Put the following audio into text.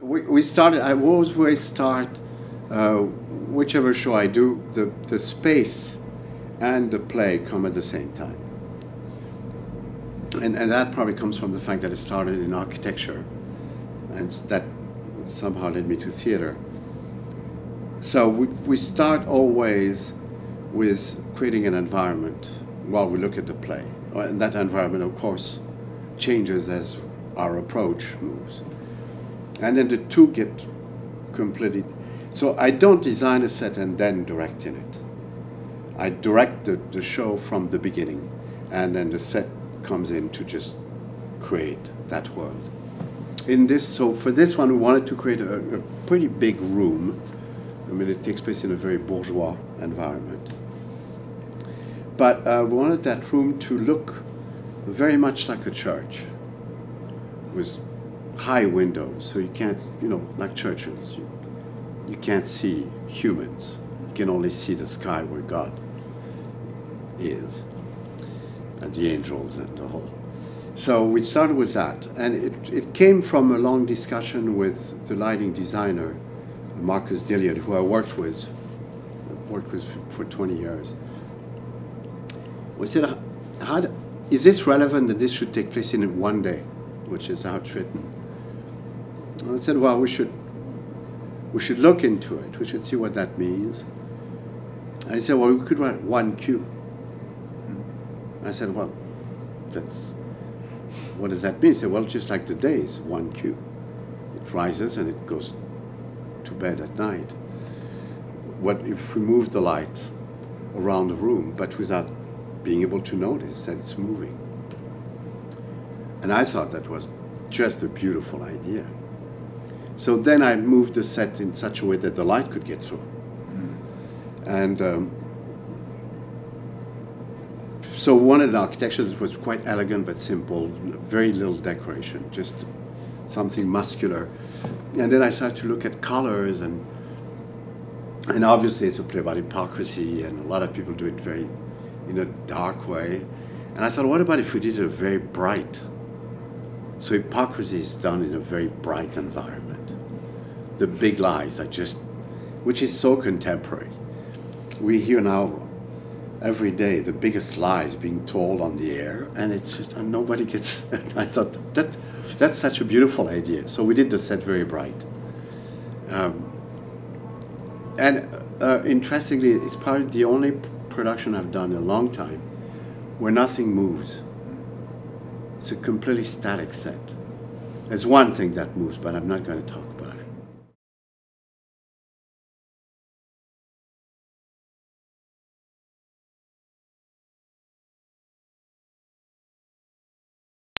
We started, I always start, whichever show I do, the space and the play come at the same time. And that probably comes from the fact that it started in architecture, and that somehow led me to theater. So we start always with creating an environment while we look at the play. And that environment, of course, changes as our approach moves. And then the two get completely... So I don't design a set and then direct in it. I direct the show from the beginning, and then the set comes in to just create that world. So for this one, we wanted to create a pretty big room. I mean, it takes place in a very bourgeois environment. But we wanted that room to look very much like a church, with high windows, so you can't, like churches, you can't see humans. You can only see the sky where God is, and the angels and the whole. So we started with that, and it came from a long discussion with the lighting designer, Marcus Dillion, who I worked with for 20 years. We said, is this relevant that this should take place in one day, which is how it's written? And I said, well, we should look into it. We should see what that means. And he said, well, we could write 1Q. I said, well, what does that mean? He said, well, just like the days, 1Q. It rises and it goes to bed at night. What if we move the light around the room, but without being able to notice that it's moving? And I thought that was just a beautiful idea. So then I moved the set in such a way that the light could get through. And so we wanted an architecture that was quite elegant but simple, very little decoration, just something muscular. And then I started to look at colors, and obviously it's a play about hypocrisy, and a lot of people do it very in a dark way. And I thought, what about if we did it very bright? So hypocrisy is done in a very bright environment. The big lies are just, which is so contemporary. We hear now every day the biggest lies being told on the air, and it's just, and nobody gets it. I thought, that's such a beautiful idea. So we did the set very bright. Interestingly, it's probably the only production I've done in a long time where nothing moves. It's a completely static set. There's one thing that moves, but I'm not going to talk